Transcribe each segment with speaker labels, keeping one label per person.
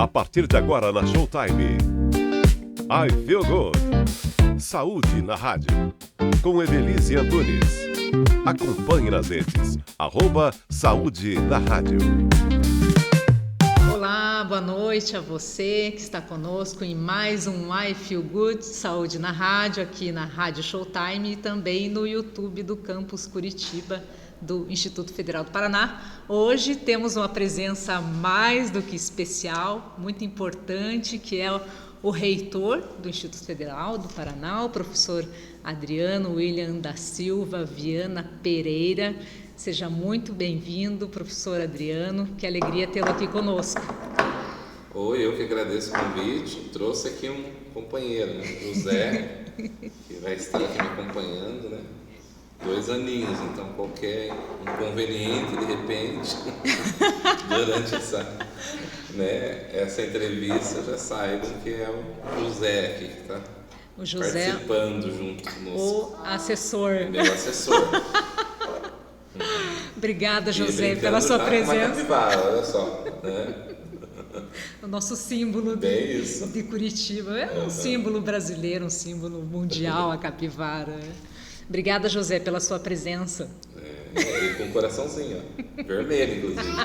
Speaker 1: A partir de agora na Showtime, I Feel Good. Saúde na Rádio, com Evelise Antunes. Acompanhe nas redes, @Saúde na Rádio.
Speaker 2: Olá, boa noite a você que está conosco em mais um I Feel Good, Saúde na Rádio, aqui na Rádio Showtime e também no YouTube do Campus Curitiba, do Instituto Federal do Paraná. Hoje temos uma presença mais do que especial, muito importante, que é o reitor do Instituto Federal do Paraná, o professor Adriano William da Silva Viana Pereira. Seja muito bem-vindo, professor Adriano, que alegria tê-lo aqui conosco.
Speaker 3: Oi, eu que agradeço o convite. Trouxe aqui um companheiro, né? José, que vai estar aqui me acompanhando, né? 2 aninhos, então qualquer inconveniente, de repente, durante essa entrevista, já saibam que é o José aqui que está participando junto conosco.
Speaker 2: O assessor.
Speaker 3: Meu assessor.
Speaker 2: Obrigada, José, pela sua presença.
Speaker 3: Capivara, olha só, né?
Speaker 2: O nosso símbolo de Curitiba. É um símbolo brasileiro, um símbolo mundial, a capivara. Obrigada, José, pela sua presença.
Speaker 3: E com um coraçãozinho, ó, vermelho, inclusive.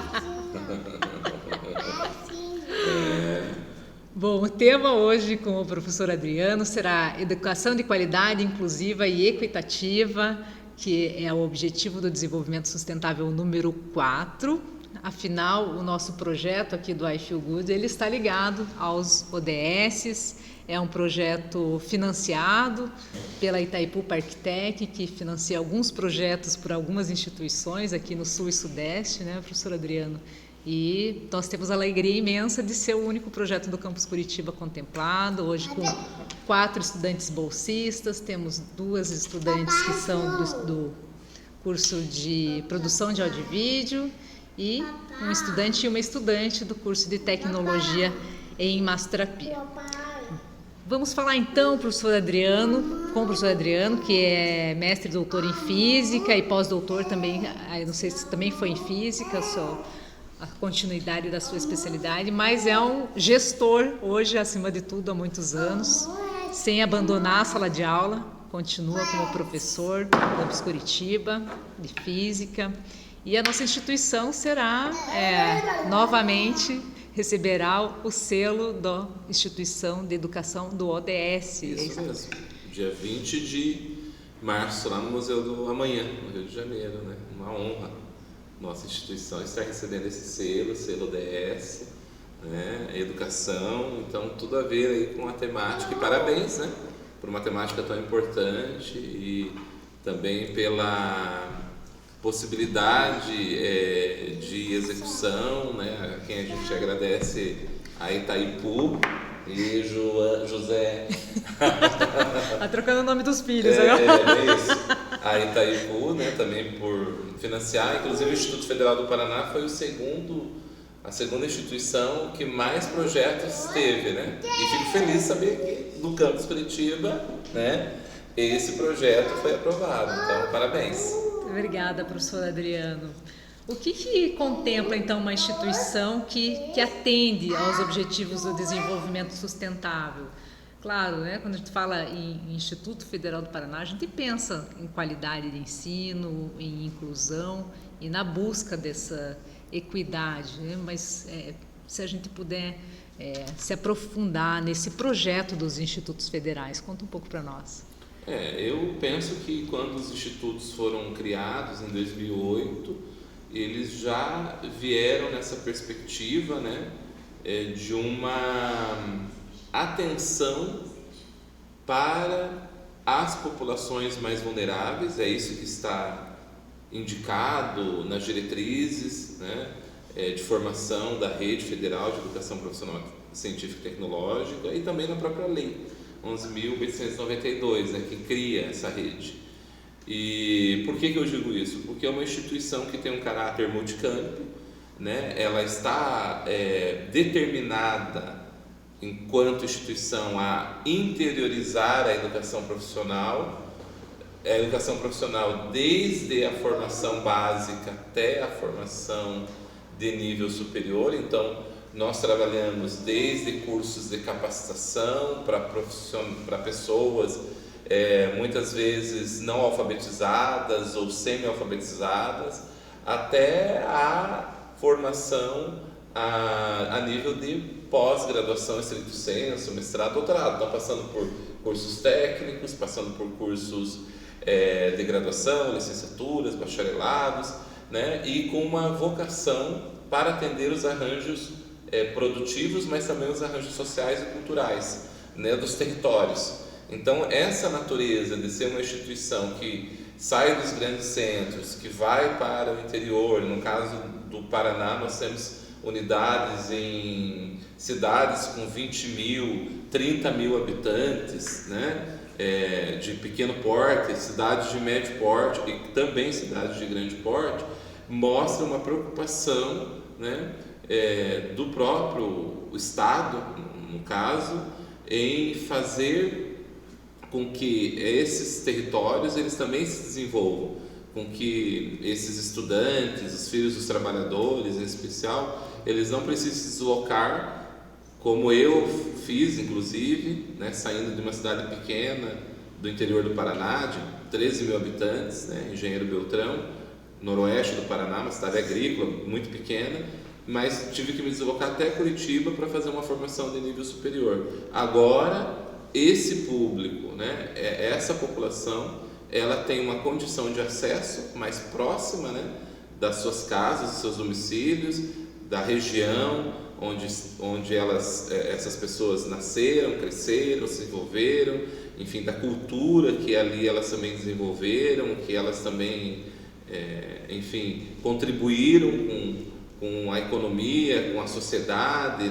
Speaker 2: Bom, o tema hoje com o professor Adriano será Educação de Qualidade Inclusiva e Equitativa, que é o Objetivo do Desenvolvimento Sustentável número 4. Afinal, o nosso projeto aqui do I Feel Good, ele está ligado aos ODSs. É um projeto financiado pela Itaipu Parktec, que financia alguns projetos por algumas instituições aqui no Sul e Sudeste, né, professor Adriano? E nós temos a alegria imensa de ser o único projeto do Campus Curitiba contemplado, hoje com 4 estudantes bolsistas, temos 2 estudantes que são do curso de produção de áudio e vídeo e um estudante e uma estudante do curso de tecnologia em massoterapia. Vamos falar então com o professor Adriano, que é mestre e doutor em física e pós-doutor também, não sei se também foi em física, só a continuidade da sua especialidade, mas é um gestor hoje, acima de tudo, há muitos anos, sem abandonar a sala de aula, continua como professor do Campus Curitiba de física, e a nossa instituição será novamente receberá o selo da Instituição de Educação do ODS.
Speaker 3: Isso mesmo, dia 20 de março, lá no Museu do Amanhã, no Rio de Janeiro, né? Uma honra. Nossa instituição está recebendo esse selo ODS, né? Educação, então tudo a ver aí com a temática. E parabéns, né? Por uma temática tão importante e também pela possibilidade de execução, né? A quem a gente agradece, a Itaipu e José.
Speaker 2: Tá trocando o nome dos filhos,
Speaker 3: é isso. A Itaipu, né? Também por financiar, inclusive o Instituto Federal do Paraná foi a segunda instituição que mais projetos teve, né? E fico feliz de saber que no Campus Curitiba, né? Esse projeto foi aprovado, então parabéns.
Speaker 2: Obrigada, professor Adriano. O que contempla, então, uma instituição que atende aos objetivos do desenvolvimento sustentável? Claro, né, quando a gente fala em Instituto Federal do Paraná, a gente pensa em qualidade de ensino, em inclusão e na busca dessa equidade, né? Mas se a gente puder se aprofundar nesse projeto dos institutos federais, conta um pouco para nós.
Speaker 3: Eu penso que quando os institutos foram criados em 2008, eles já vieram nessa perspectiva, né, de uma atenção para as populações mais vulneráveis. É isso que está indicado nas diretrizes, né, de formação da Rede Federal de Educação Profissional Científica e Tecnológica e também na própria lei 11.892, né, que cria essa rede. E por que eu digo isso? Porque é uma instituição que tem um caráter multicampo, né? Ela está determinada, enquanto instituição, a interiorizar a educação profissional desde a formação básica até a formação de nível superior. Então, Nós trabalhamos desde cursos de capacitação para pessoas muitas vezes não alfabetizadas ou semi-alfabetizadas, até a formação a nível de pós-graduação, estricto sensu, mestrado, doutorado. Então, passando por cursos técnicos, passando por cursos de graduação, licenciaturas, bacharelados, né? E com uma vocação para atender os arranjos produtivos, mas também os arranjos sociais e culturais, né, dos territórios. Então, essa natureza de ser uma instituição que sai dos grandes centros, que vai para o interior, no caso do Paraná, nós temos unidades em cidades com 20 mil, 30 mil habitantes, né, de pequeno porte, cidades de médio porte e também cidades de grande porte, mostra uma preocupação, né, do próprio Estado, no caso, em fazer com que esses territórios eles também se desenvolvam, com que esses estudantes, os filhos dos trabalhadores em especial, eles não precisem se deslocar, como eu fiz inclusive, né, saindo de uma cidade pequena do interior do Paraná, de 13 mil habitantes, né, Engenheiro Beltrão, noroeste do Paraná, uma cidade agrícola muito pequena, mas tive que me deslocar até Curitiba para fazer uma formação de nível superior. Agora, esse público, né, essa população, ela tem uma condição de acesso mais próxima, né, das suas casas, dos seus domicílios, da região onde essas pessoas nasceram, cresceram, se desenvolveram, enfim, da cultura que ali elas também desenvolveram, que elas também, enfim, contribuíram com a economia, com a sociedade,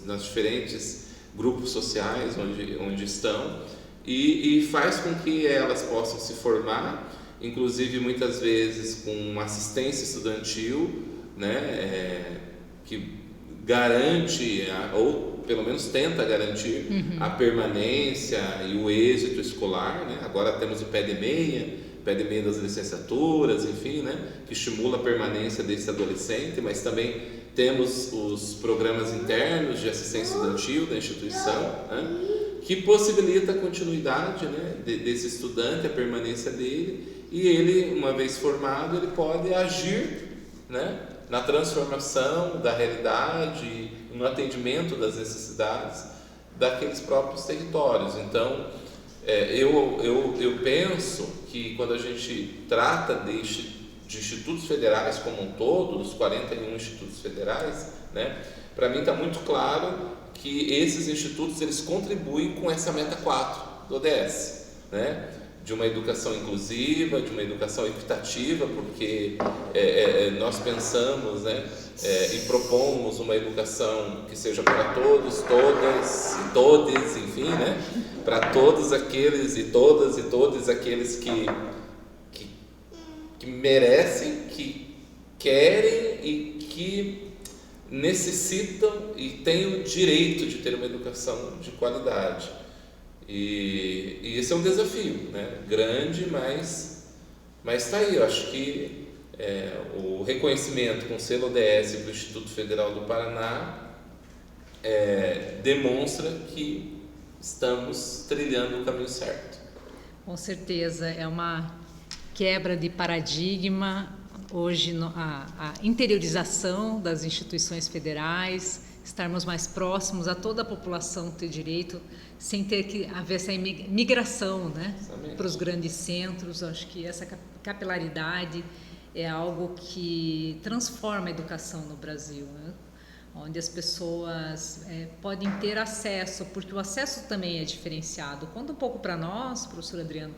Speaker 3: nas diferentes grupos sociais onde estão, e faz com que elas possam se formar, inclusive muitas vezes com assistência estudantil, né, que garante, ou pelo menos tenta garantir a permanência e o êxito escolar, né? Agora temos o pé de meia das licenciaturas, enfim, né, que estimula a permanência desse adolescente, mas também temos os programas internos de assistência estudantil da instituição, né, que possibilita a continuidade, né, desse estudante, a permanência dele, e ele, uma vez formado, ele pode agir, né, na transformação da realidade, no atendimento das necessidades daqueles próprios territórios. Então, eu penso que quando a gente trata de institutos federais como um todo, dos 41 institutos federais, né, para mim está muito claro que esses institutos eles contribuem com essa meta 4 do ODS, né, de uma educação inclusiva, de uma educação equitativa, porque nós pensamos, né, e propomos uma educação que seja para todos, todas e todes, enfim, né, para todos aqueles e todos aqueles que merecem, que querem e que necessitam e têm o direito de ter uma educação de qualidade. E esse é um desafio, né, grande, mas está aí. Eu acho que o reconhecimento com selo ODS para o Instituto Federal do Paraná demonstra que estamos trilhando o caminho certo.
Speaker 2: Com certeza, é uma quebra de paradigma, hoje a interiorização das instituições federais, estarmos mais próximos a toda a população ter direito, sem ter que haver essa migração, né, para os grandes centros. Acho que essa capilaridade é algo que transforma a educação no Brasil, né, onde as pessoas podem ter acesso, porque o acesso também é diferenciado. Conta um pouco para nós, professor Adriano,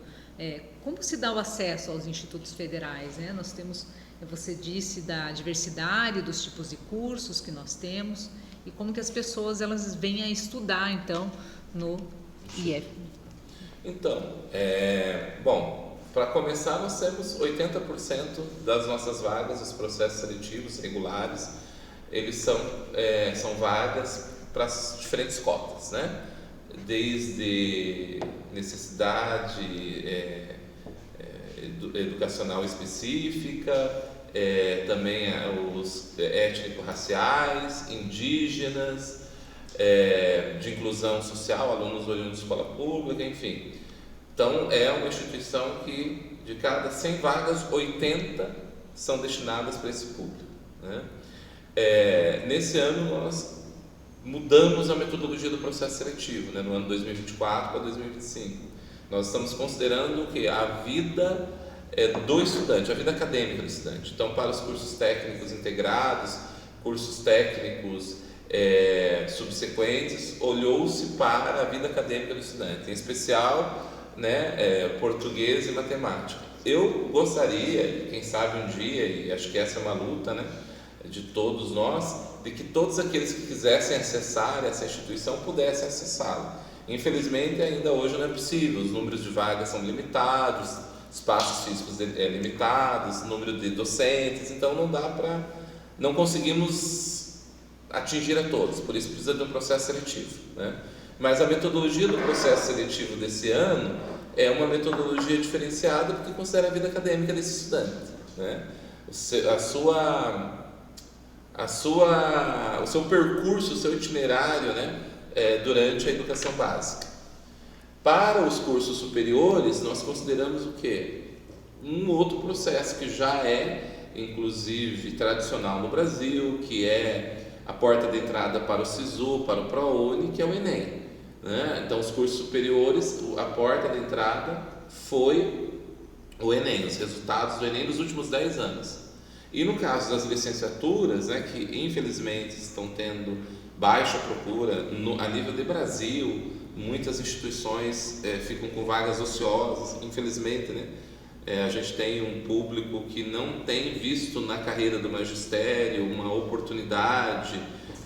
Speaker 2: como se dá o acesso aos institutos federais, né? Nós temos, você disse, da diversidade dos tipos de cursos que nós temos e como que as pessoas elas vêm a estudar, então, no IF.
Speaker 3: Então, bom, para começar, nós temos 80% das nossas vagas, os processos seletivos regulares, eles são vagas para as diferentes cotas, né? Desde necessidade educacional específica, também os étnico-raciais, indígenas, de inclusão social, alunos oriundos de escola pública, enfim. Então, é uma instituição que, de cada 100 vagas, 80 são destinadas para esse público, né? Nesse ano, nós mudamos a metodologia do processo seletivo, né? No ano 2024 para 2025. Nós estamos considerando que a vida do estudante, a vida acadêmica do estudante. Então, para os cursos técnicos integrados, cursos técnicos subsequentes, olhou-se para a vida acadêmica do estudante, em especial, né, português e matemática. Eu gostaria, quem sabe um dia, e acho que essa é uma luta, né, de todos nós, de que todos aqueles que quisessem acessar essa instituição pudessem acessá-la. Infelizmente, ainda hoje não é possível, os números de vagas são limitados, espaços físicos limitados, número de docentes, então não conseguimos atingir a todos, por isso precisa de um processo seletivo, né? Mas a metodologia do processo seletivo desse ano é uma metodologia diferenciada porque considera a vida acadêmica desse estudante, né? O seu percurso, o seu itinerário, né, durante a educação básica. Para os cursos superiores, nós consideramos o quê? Um outro processo que já é, inclusive, tradicional no Brasil, que é a porta de entrada para o SISU, para o ProUni, que é o Enem, né? Então, os cursos superiores, a porta de entrada foi o Enem, os resultados do Enem dos últimos 10 anos. E no caso das licenciaturas, né, que infelizmente estão tendo baixa procura a nível de Brasil, muitas instituições ficam com vagas ociosas, infelizmente, né? A gente tem um público que não tem visto na carreira do magistério uma oportunidade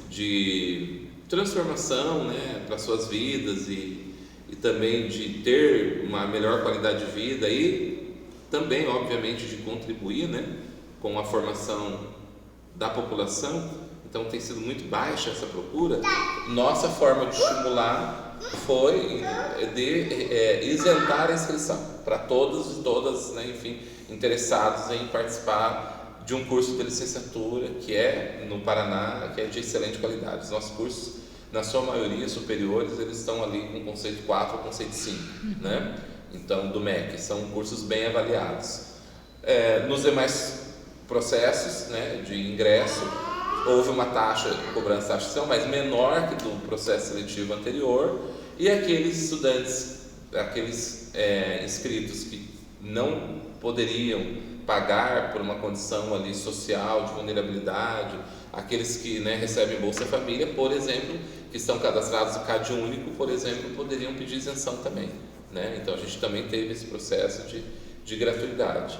Speaker 3: de transformação, né, para suas vidas e também de ter uma melhor qualidade de vida e também, obviamente, de contribuir, né, com a formação da população. Então tem sido muito baixa essa procura. Nossa forma de estimular foi de isentar a inscrição para todos e todas, né, enfim, interessados em participar de um curso de licenciatura que é no Paraná, que é de excelente qualidade. Os nossos cursos, na sua maioria superiores, eles estão ali com conceito 4 ou conceito 5, né? Então, do MEC, são cursos bem avaliados. Nos demais processos, né, de ingresso, houve uma cobrança de taxação, mas menor que do processo seletivo anterior, e aqueles estudantes, aqueles inscritos que não poderiam pagar por uma condição ali social, de vulnerabilidade, aqueles que, né, recebem Bolsa Família, por exemplo, que estão cadastrados no CadÚnico, por exemplo, poderiam pedir isenção também, né? Então a gente também teve esse processo de gratuidade.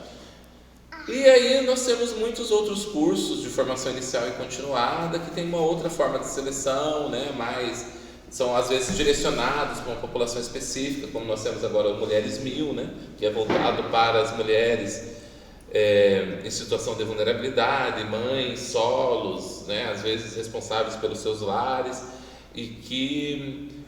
Speaker 3: E aí nós temos muitos outros cursos de formação inicial e continuada que tem uma outra forma de seleção, né? Mas são às vezes direcionados para uma população específica, como nós temos agora o Mulheres 1000, né? Que é voltado para as mulheres em situação de vulnerabilidade, mães, solos, né? Às vezes responsáveis pelos seus lares e que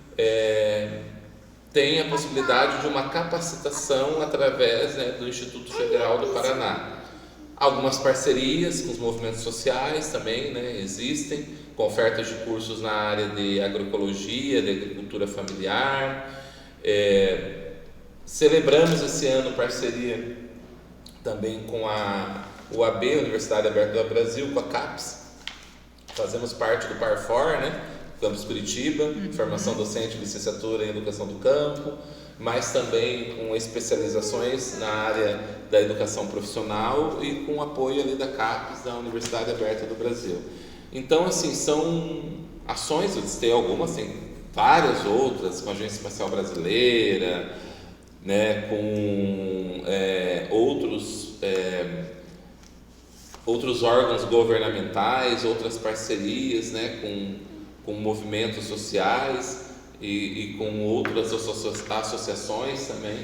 Speaker 3: tem a possibilidade de uma capacitação através, né, do Instituto Federal do Paraná. Algumas parcerias com os movimentos sociais também, né, existem, com ofertas de cursos na área de agroecologia, de agricultura familiar. Celebramos esse ano parceria também com a UAB, Universidade Aberta do Brasil, com a CAPES. Fazemos parte do PARFOR, né, Campus Curitiba, formação docente, licenciatura em educação do campo, mas também com especializações na área da educação profissional e com apoio ali da CAPES, da Universidade Aberta do Brasil. Então, assim, são ações, eu listei algumas, tem várias outras, com a Agência Espacial Brasileira, né, com outros órgãos governamentais, outras parcerias, né, com movimentos sociais e com outras associações também,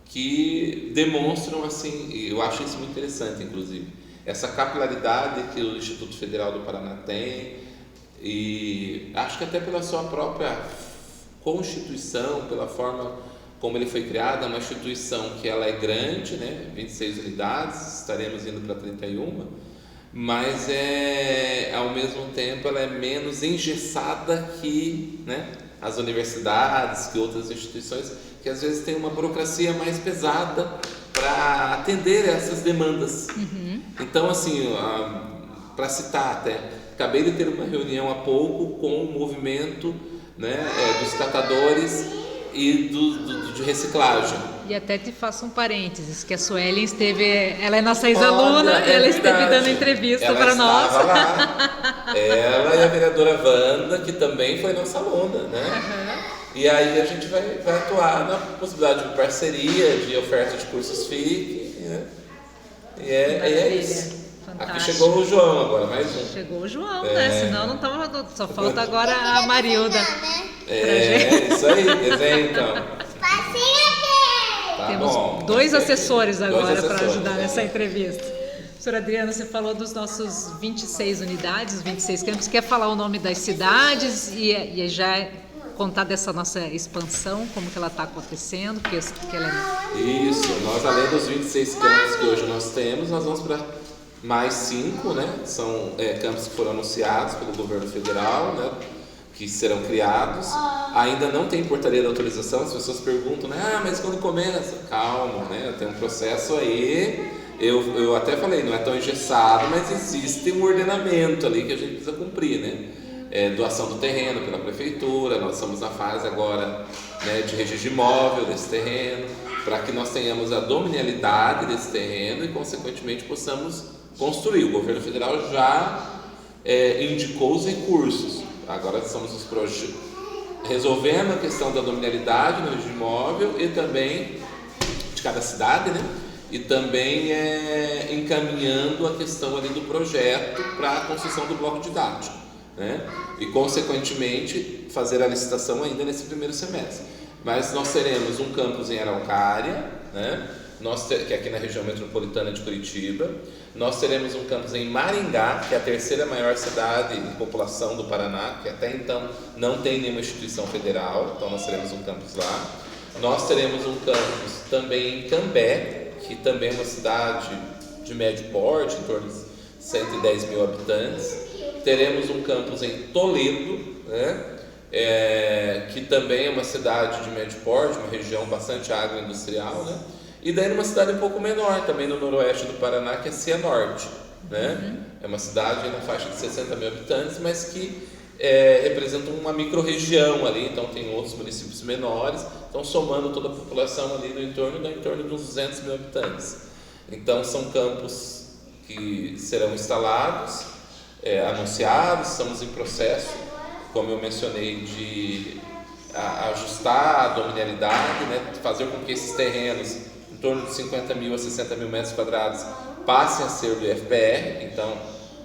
Speaker 3: que demonstram, assim, eu acho isso muito interessante, inclusive, essa capilaridade que o Instituto Federal do Paraná tem, e acho que até pela sua própria constituição, pela forma como ele foi criado, é uma instituição que ela é grande, né? 26 unidades, estaremos indo para 31, mas ao mesmo tempo ela é menos engessada que, né, as universidades, que outras instituições, que às vezes tem uma burocracia mais pesada para atender essas demandas. Então, assim, para citar até, acabei de ter uma reunião há pouco com o movimento, né, dos catadores e de reciclagem.
Speaker 2: E até te faço um parênteses, que a Suelen ela é nossa ex-aluna, ela esteve dando entrevista para nós.
Speaker 3: Ela estava lá, ela e a vereadora Wanda, que também foi nossa aluna, né? E aí a gente vai atuar na possibilidade de parceria, de oferta de cursos FIC, né? E é isso.
Speaker 2: Fantástico.
Speaker 3: Aqui chegou o João agora, mais um.
Speaker 2: Chegou o João, né? Senão não tava. Só falta agora a Marilda.
Speaker 3: Isso aí, desenho então. Tá
Speaker 2: Temos
Speaker 3: bom,
Speaker 2: 2 assessores agora para ajudar
Speaker 3: né?
Speaker 2: nessa entrevista. Professora Adriana, você falou dos nossos 26 unidades, os 26 campos. Quer falar o nome das cidades e já contar dessa nossa expansão, como que ela está acontecendo? Que ela
Speaker 3: Isso, nós além dos 26 campos que hoje nós temos, nós vamos para mais 5, né? São campos que foram anunciados pelo governo federal, né? Que serão criados. Ainda não tem portaria de autorização. As pessoas perguntam, né? Mas quando começa? Calma, né? Tem um processo aí. Eu até falei, não é tão engessado, mas existe um ordenamento ali que a gente precisa cumprir, né? Doação do terreno pela prefeitura. Nós estamos na fase agora, né, de registro imóvel desse terreno, para que nós tenhamos a dominialidade desse terreno e consequentemente possamos construir. O governo federal já indicou os recursos. Agora estamos resolvendo a questão da dominialidade no registro imóvel e também de cada cidade, né? E também encaminhando a questão ali do projeto para a construção do bloco didático, né? E consequentemente fazer a licitação ainda nesse primeiro semestre. Mas nós teremos um campus em Araucária, né? Que é aqui na região metropolitana de Curitiba. Nós teremos um campus em Maringá, que é a 3ª maior cidade em população do Paraná, que até então não tem nenhuma instituição federal, então nós teremos um campus lá. Nós teremos um campus também em Cambé, que também é uma cidade de médio porte, em torno de 110 mil habitantes. Teremos um campus em Toledo, né? Que também é uma cidade de médio porte, uma região bastante agroindustrial, né? E daí numa cidade um pouco menor, também no noroeste do Paraná, que é Cianorte, né? É uma cidade na faixa de 60 mil habitantes, mas que representa uma micro-região ali, então tem outros municípios menores, então somando toda a população ali do entorno, dá em torno de uns 200 mil habitantes. Então são campos que serão instalados, anunciados, estamos em processo, como eu mencionei, de ajustar a dominialidade, né? Fazer com que esses terrenos em torno de 50 mil a 60 mil metros quadrados passem a ser do IFPR. Então,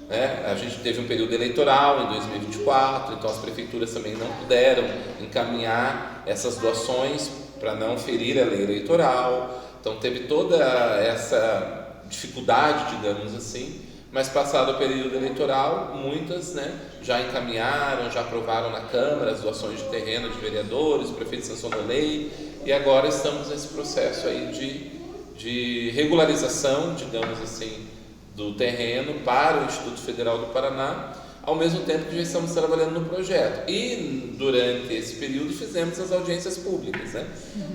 Speaker 3: né, a gente teve um período eleitoral em 2024, então as prefeituras também não puderam encaminhar essas doações para não ferir a lei eleitoral, então teve toda essa dificuldade, digamos assim, mas passado o período eleitoral, muitas, né, já encaminharam, já aprovaram na Câmara as doações de terreno de vereadores, o prefeito sancionou a lei, e agora estamos nesse processo aí de regularização, digamos assim, do terreno para o Instituto Federal do Paraná, ao mesmo tempo que já estamos trabalhando no projeto. E durante esse período fizemos as audiências públicas, né?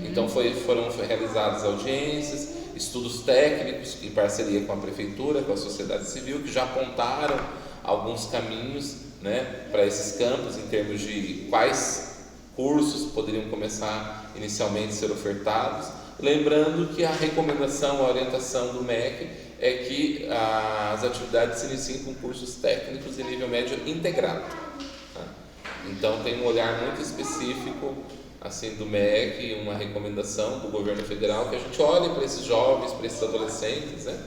Speaker 3: Então foram realizadas audiências, estudos técnicos em parceria com a prefeitura, com a sociedade civil, que já apontaram alguns caminhos, né, para esses campos em termos de quais cursos poderiam começar inicialmente a ser ofertados. Lembrando que a recomendação, a orientação do MEC é que as atividades se iniciem com cursos técnicos de nível médio integrado, tá? Então tem um olhar muito específico assim do MEC, uma recomendação do governo federal, que a gente olhe para esses jovens, para esses adolescentes, né,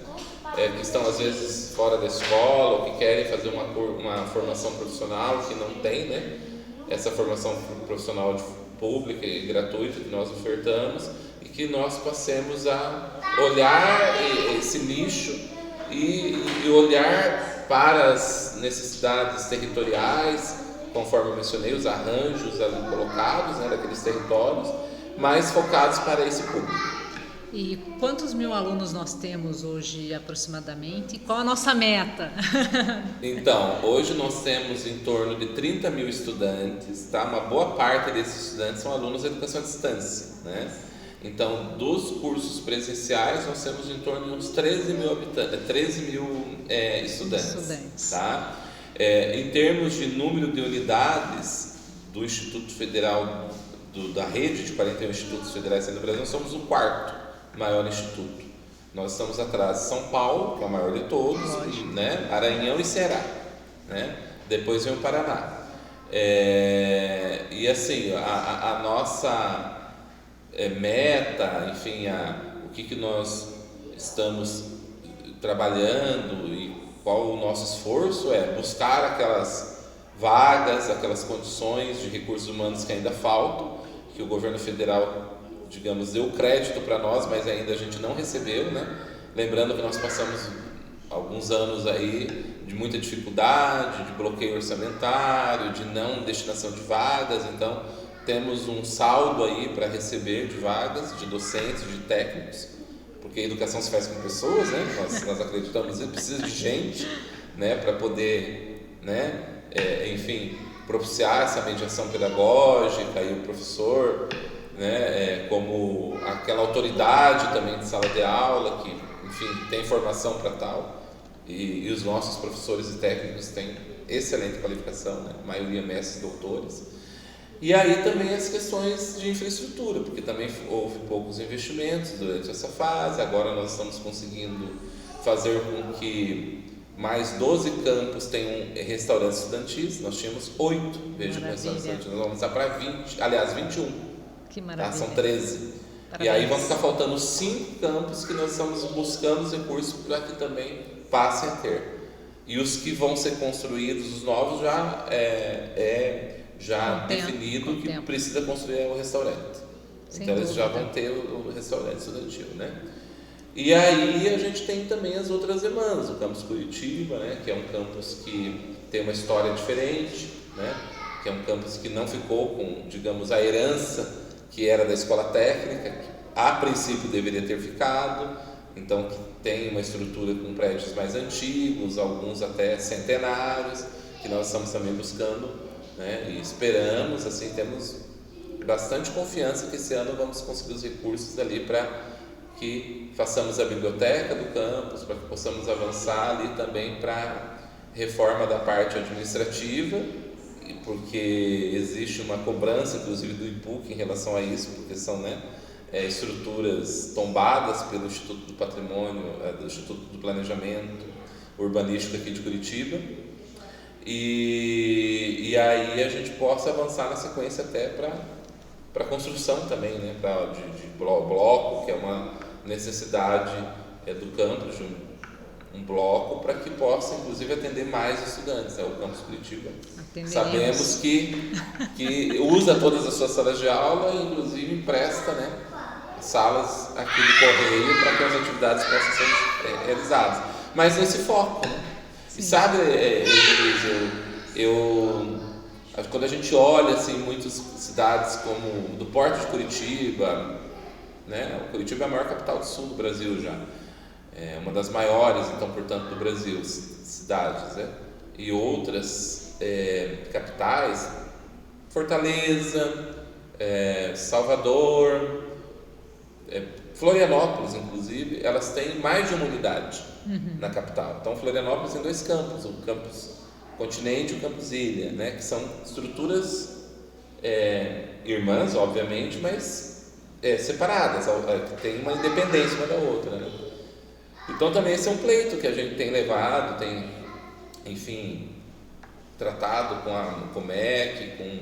Speaker 3: que estão às vezes fora da escola ou que querem fazer uma formação profissional que não tem, né, essa formação profissional pública e gratuita que nós ofertamos, e que nós passemos a olhar esse nicho e olhar para as necessidades territoriais, conforme eu mencionei, os arranjos ali colocados, né, daqueles territórios, mais focados para esse público.
Speaker 2: E quantos mil alunos nós temos hoje aproximadamente? E qual a nossa meta?
Speaker 3: Então, hoje nós temos em torno de 30 mil estudantes, tá? Uma boa parte desses estudantes são alunos de educação à distância, né? Então, dos cursos presenciais, nós temos em torno de uns 13 mil estudantes. Tá? Em termos de número de unidades do Instituto Federal, da rede de 41 institutos federais no Brasil, nós somos o quarto maior instituto. Nós estamos atrás de São Paulo, que é o maior de todos, né? Maranhão e Ceará, né? Depois vem o Paraná. E assim, a nossa meta, enfim, o que nós estamos trabalhando e qual o nosso esforço é buscar aquelas vagas, aquelas condições de recursos humanos que ainda faltam, que o governo federal, digamos, deu crédito para nós, mas ainda a gente não recebeu, né? Lembrando que nós passamos alguns anos aí de muita dificuldade, de bloqueio orçamentário, de não destinação de vagas, então temos um saldo aí para receber de vagas, de docentes, de técnicos, porque a educação se faz com pessoas, né? Nós acreditamos que precisa de gente, né? Para poder, né? Enfim, propiciar essa mediação pedagógica e o professor, né? Como aquela autoridade também de sala de aula que, enfim, tem formação para tal, e os nossos professores e técnicos têm excelente qualificação, né? A maioria mestres, doutores. E aí também as questões de infraestrutura, porque também houve poucos investimentos durante essa fase. Agora nós estamos conseguindo fazer com que mais 12 campos tenham restaurantes estudantis. Nós tínhamos 8, veja, restaurantes estudantis. Nós vamos começar para 20, aliás 21.
Speaker 2: Que maravilha.
Speaker 3: Tá? São 13. Parabéns. E aí vão ficar faltando 5 campos que nós estamos buscando os recursos para que também passem a ter. E os que vão ser construídos, os novos, já definido que precisa construir o restaurante. Então eles já vão ter o restaurante estudantil, né? E aí a gente tem também as outras demandas, o campus Curitiba, né? Que é um campus que tem uma história diferente, né? Que é um campus que não ficou com, digamos, a herança que era da escola técnica, que a princípio deveria ter ficado, então que tem uma estrutura com prédios mais antigos, alguns até centenários, que nós estamos também buscando, né? E esperamos, assim, temos bastante confiança que esse ano vamos conseguir os recursos ali para que façamos a biblioteca do campus, para que possamos avançar ali também para reforma da parte administrativa, porque existe uma cobrança, inclusive, do IPUC em relação a isso, porque são, né, estruturas tombadas pelo Instituto do Patrimônio, do Instituto do Planejamento Urbanístico aqui de Curitiba. E aí a gente possa avançar na sequência até para construção também, né? De bloco, que é uma necessidade do campus, de um bloco para que possa inclusive atender mais estudantes, né? O campus Curitiba sabemos que usa todas as suas salas de aula e inclusive empresta, né, salas aqui do Correio para que as atividades possam ser realizadas, mas nesse foco, né? E sabe, quando a gente olha assim, muitas cidades como do Porto de Curitiba, né? O Curitiba é a maior capital do sul do Brasil já, é uma das maiores, então, portanto, do Brasil, cidades, né? E outras capitais, Fortaleza, Salvador, Florianópolis, inclusive, elas têm mais de uma unidade na capital. Então, Florianópolis tem 2 campos, o campus Continente e o campus Ilha, né, que são estruturas irmãs, obviamente, mas separadas, que tem uma independência uma da outra, né? Então, também esse é um pleito que a gente tem levado, tem, enfim, tratado com a Comec, com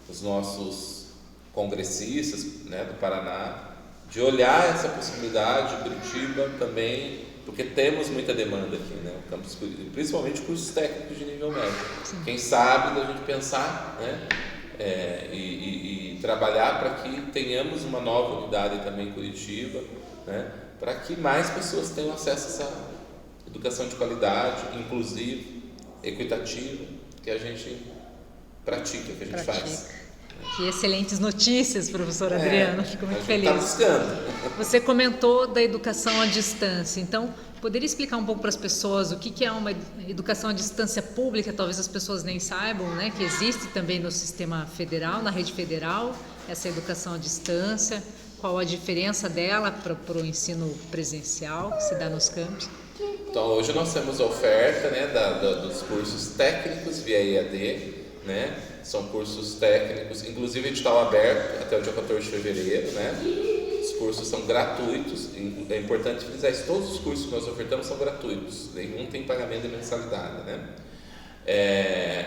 Speaker 3: os nossos congressistas, né, do Paraná, de olhar essa possibilidade, Curitiba também, porque temos muita demanda aqui, né? O campus Curitiba, principalmente cursos técnicos de nível médio. Sim. Quem sabe da gente pensar, né? E trabalhar para que tenhamos uma nova unidade também em Curitiba, né? Para que mais pessoas tenham acesso a essa educação de qualidade, inclusiva, equitativa, que a gente pratica, que a gente faz.
Speaker 2: Que excelentes notícias, professor Adriano, fico muito feliz.
Speaker 3: Está buscando.
Speaker 2: Você comentou da educação à distância, então poderia explicar um pouco para as pessoas o que é uma educação à distância pública? Talvez as pessoas nem saibam, né, que existe também no sistema federal, na rede federal, essa educação à distância, qual a diferença dela para o ensino presencial que se dá nos campos?
Speaker 3: Então, hoje nós temos a oferta, né, dos cursos técnicos via EAD, né? São cursos técnicos, inclusive edital aberto até o dia 14 de fevereiro, né? Os cursos são gratuitos, é importante frisar isso, todos os cursos que nós ofertamos são gratuitos, nenhum tem pagamento de mensalidade, né?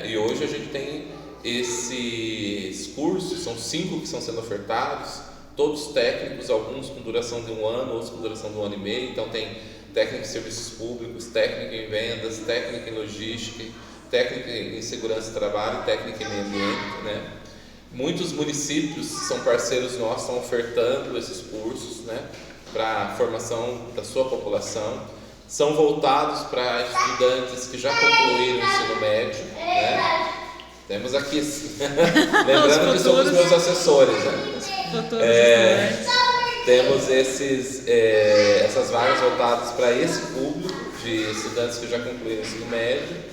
Speaker 3: E hoje a gente tem esses cursos, são 5 que estão sendo ofertados, todos técnicos, alguns com duração de 1 ano, outros com duração de 1 ano e meio, então tem técnica em serviços públicos, técnica em vendas, técnica em logística, técnica em segurança do trabalho, técnica em meio ambiente, né? Muitos municípios são parceiros nossos, estão ofertando esses cursos, né, para a formação da sua população. São voltados para estudantes que já concluíram o ensino médio, né? Temos aqui, lembrando que somos meus assessores, né? Temos essas vagas voltadas para esse público de estudantes que já concluíram o ensino médio.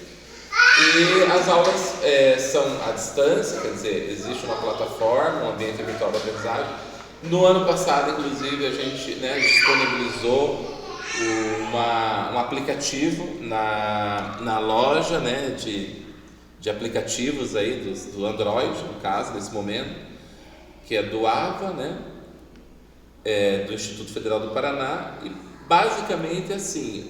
Speaker 3: E as aulas são à distância, quer dizer, existe uma plataforma, um ambiente virtual de aprendizagem. No ano passado, inclusive, a gente, né, disponibilizou um aplicativo na loja, né, de aplicativos aí do Android, no caso, nesse momento, que é do AVA, né, do Instituto Federal do Paraná, e basicamente assim,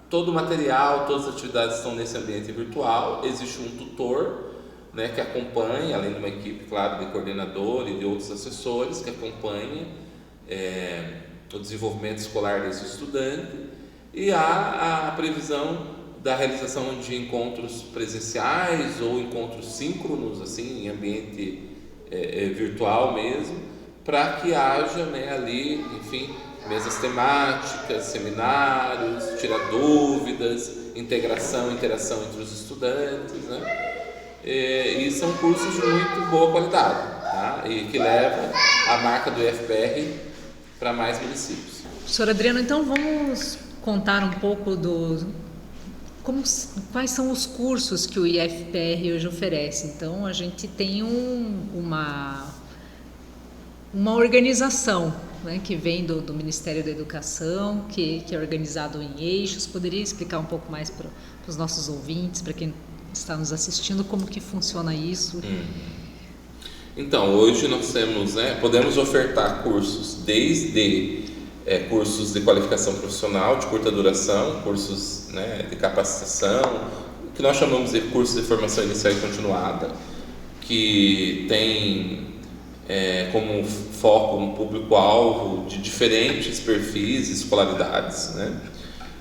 Speaker 3: todo o material, todas as atividades estão nesse ambiente virtual. Existe um tutor, né, que acompanha, além de uma equipe, claro, de coordenador e de outros assessores, que acompanha o desenvolvimento escolar desse estudante, e há a previsão da realização de encontros presenciais ou encontros síncronos, assim, em ambiente virtual mesmo, para que haja, né, ali, enfim, mesas temáticas, seminários, tirar dúvidas, integração, interação entre os estudantes, né? E são cursos de muito boa qualidade, tá? E que levam a marca do IFPR para mais municípios.
Speaker 2: Professor Adriano, então vamos contar um pouco quais são os cursos que o IFPR hoje oferece. Então a gente tem uma organização, né, que vem do Ministério da Educação, que é organizado em eixos. Poderia explicar um pouco mais para os nossos ouvintes, para quem está nos assistindo, como que funciona isso?
Speaker 3: Então, hoje nós temos, né, podemos ofertar cursos desde cursos de qualificação profissional de curta duração, cursos, né, de capacitação, que nós chamamos de cursos de formação inicial e continuada, que tem como foco um público-alvo de diferentes perfis e escolaridades, né?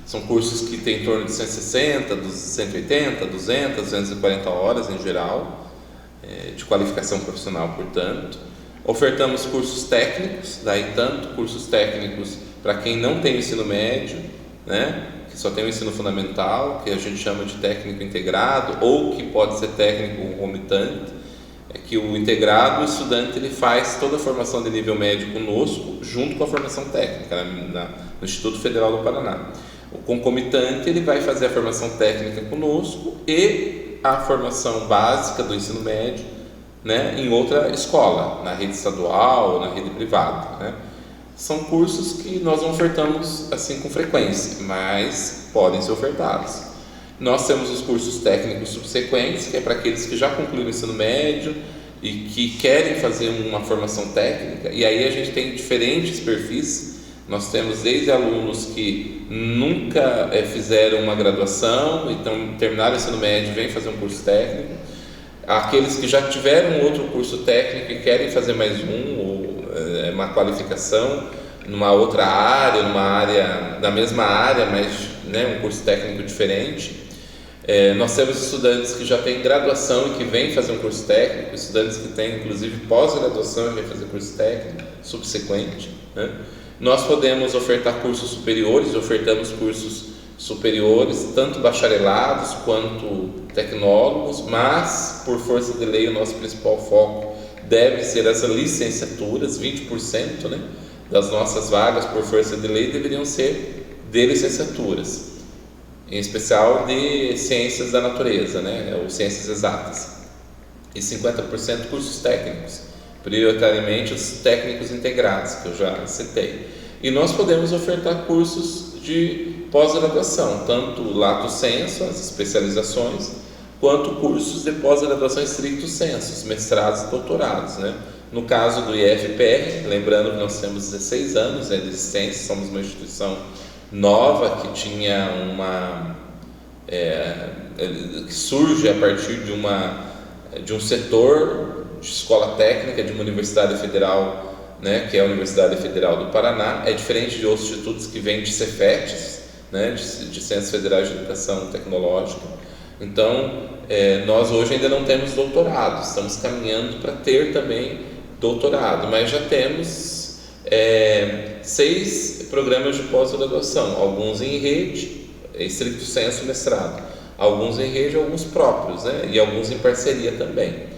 Speaker 3: São cursos que têm em torno de 160, 180, 200, 240 horas em geral, de qualificação profissional, portanto. Ofertamos cursos técnicos, daí tanto cursos técnicos para quem não tem o ensino médio, né, que só tem o ensino fundamental, que a gente chama de técnico integrado, ou que pode ser técnico concomitante. Que o integrado, o estudante, ele faz toda a formação de nível médio conosco, junto com a formação técnica, no Instituto Federal do Paraná. O concomitante, ele vai fazer a formação técnica conosco e a formação básica do ensino médio, né, em outra escola, na rede estadual ou na rede privada, né? São cursos que nós não ofertamos assim com frequência, mas podem ser ofertados. Nós temos os cursos técnicos subsequentes, que é para aqueles que já concluíram o ensino médio e que querem fazer uma formação técnica, e aí a gente tem diferentes perfis. Nós temos desde alunos que nunca fizeram uma graduação, então terminaram o ensino médio e vêm fazer um curso técnico, aqueles que já tiveram outro curso técnico e querem fazer mais ou uma qualificação numa outra área, da mesma área, mas, né, um curso técnico diferente. Nós temos estudantes que já têm graduação e que vêm fazer um curso técnico, estudantes que têm inclusive pós-graduação e vêm fazer curso técnico subsequente, né? Nós podemos ofertar cursos superiores, ofertamos cursos superiores, tanto bacharelados quanto tecnólogos, mas, por força de lei, o nosso principal foco deve ser as licenciaturas. 20%, né, das nossas vagas, por força de lei, deveriam ser de licenciaturas, em especial de ciências da natureza, né, ou ciências exatas, e 50% cursos técnicos, prioritariamente os técnicos integrados, que eu já citei. E nós podemos ofertar cursos de pós-graduação, tanto lato sensu, as especializações, quanto cursos de pós-graduação stricto sensu, mestrados e doutorados, né? No caso do IFPR, lembrando que nós temos 16 anos de existência, somos uma instituição nova que tinha que surge a partir de um setor de escola técnica de uma universidade federal, né, que é a Universidade Federal do Paraná. É diferente de outros institutos que vêm de Cefetes, né, de Centros Federais de Educação Tecnológica. Então, nós hoje ainda não temos doutorado, estamos caminhando para ter também doutorado, mas já temos 6 programas de pós-graduação, alguns em rede, stricto sensu mestrado, alguns em rede, alguns próprios, né, e alguns em parceria também.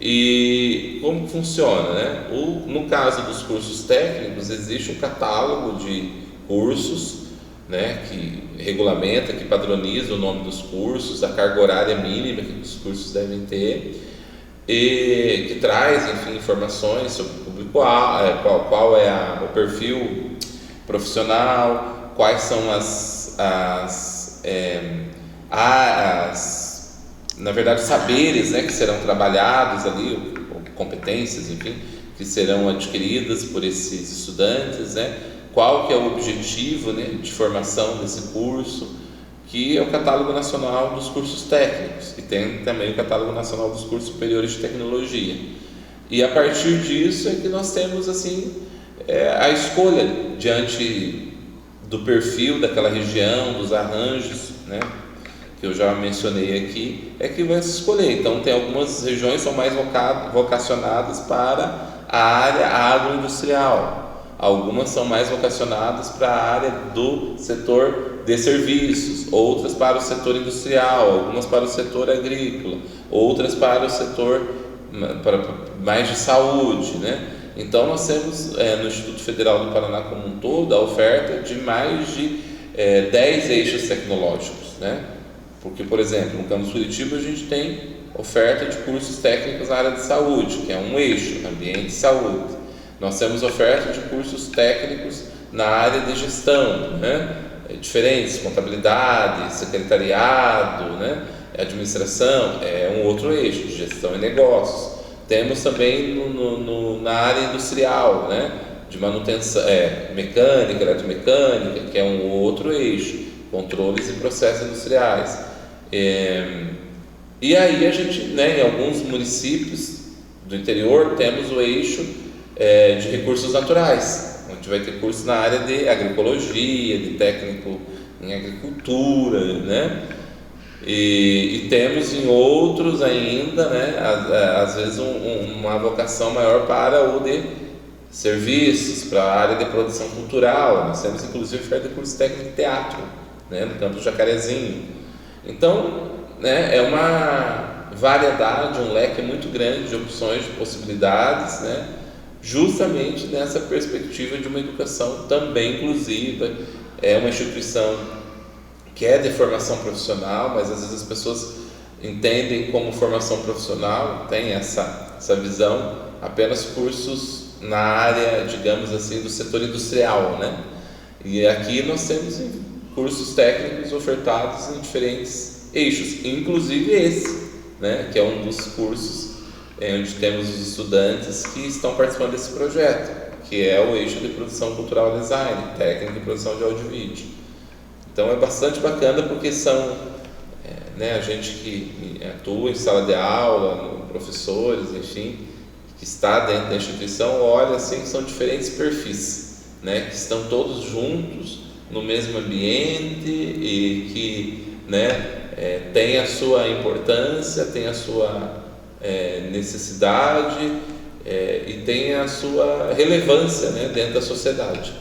Speaker 3: E como funciona, né? No caso dos cursos técnicos, existe um catálogo de cursos, né, que regulamenta, que padroniza o nome dos cursos, a carga horária mínima que os cursos devem ter, e que traz, enfim, informações sobre o público, qual é o perfil profissional, quais são na verdade, saberes, né, que serão trabalhados ali, ou competências, enfim, que serão adquiridas por esses estudantes, né? Qual que é o objetivo, né, de formação desse curso, que é o Catálogo Nacional dos Cursos Técnicos, e tem também o Catálogo Nacional dos Cursos Superiores de Tecnologia. E a partir disso é que nós temos, assim, a escolha diante do perfil daquela região, dos arranjos, né, que eu já mencionei aqui, é que vai se escolher. Então, tem algumas regiões que são mais vocacionadas para a área agroindustrial, algumas são mais vocacionadas para a área do setor de serviços, outras para o setor industrial, algumas para o setor agrícola, outras para o setor mais de saúde, né? Então, nós temos no Instituto Federal do Paraná como um todo a oferta de mais de 10 eixos tecnológicos, né? Porque, por exemplo, no campus Curitiba a gente tem oferta de cursos técnicos na área de saúde, que é um eixo, ambiente e saúde. Nós temos oferta de cursos técnicos na área de gestão, né? Diferentes, contabilidade, secretariado, né? Administração, é um outro eixo, de gestão e negócios. Temos também na área industrial, né? De manutenção, mecânica, eletromecânica, que é um outro eixo, controles e processos industriais. E aí a gente, né, em alguns municípios do interior, temos o eixo de recursos naturais, onde vai ter curso na área de agroecologia, de técnico em agricultura, né? E temos em outros ainda, né, às vezes uma vocação maior para o de serviços, para a área de produção cultural. Nós temos inclusive oferta de curso técnico de teatro, né, no campus Jacarezinho. Então, né, é uma variedade, um leque muito grande de opções, de possibilidades, né, justamente nessa perspectiva de uma educação também inclusiva. É uma instituição que é de formação profissional, mas às vezes as pessoas entendem como formação profissional, tem essa visão, apenas cursos na área, digamos assim, do setor industrial, né? E aqui nós temos cursos técnicos ofertados em diferentes eixos, inclusive esse, né, que é um dos cursos onde temos os estudantes que estão participando desse projeto, que é o eixo de produção cultural e design, técnica e produção de áudio e vídeo. Então é bastante bacana porque são né, a gente que atua em sala de aula, professores, enfim, que está dentro da instituição, olha assim que são diferentes perfis, né, que estão todos juntos no mesmo ambiente e que, né, tem a sua importância, tem a sua necessidade e tem a sua relevância, né, dentro da sociedade.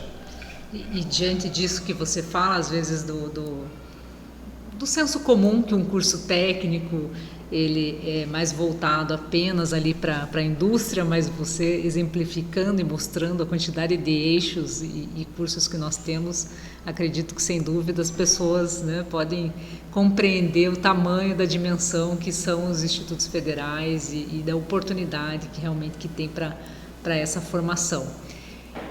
Speaker 2: E diante disso que você fala, às vezes do senso comum, que um curso técnico ele é mais voltado apenas ali para a indústria, mas você exemplificando e mostrando a quantidade de eixos e cursos que nós temos, acredito que sem dúvida as pessoas, né, podem compreender o tamanho da dimensão que são os institutos federais e da oportunidade que realmente que tem para essa formação.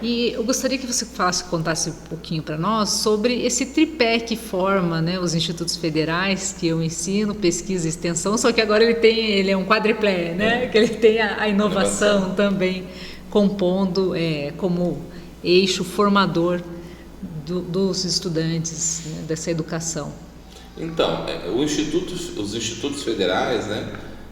Speaker 2: E eu gostaria que você contasse um pouquinho para nós sobre esse tripé que forma, né, os institutos federais, que eu ensino, pesquisa e extensão, só que agora ele é um quadriplé, né, que ele tem a inovação também compondo como eixo formador dos estudantes, né, dessa educação.
Speaker 3: Então, os institutos federais, né,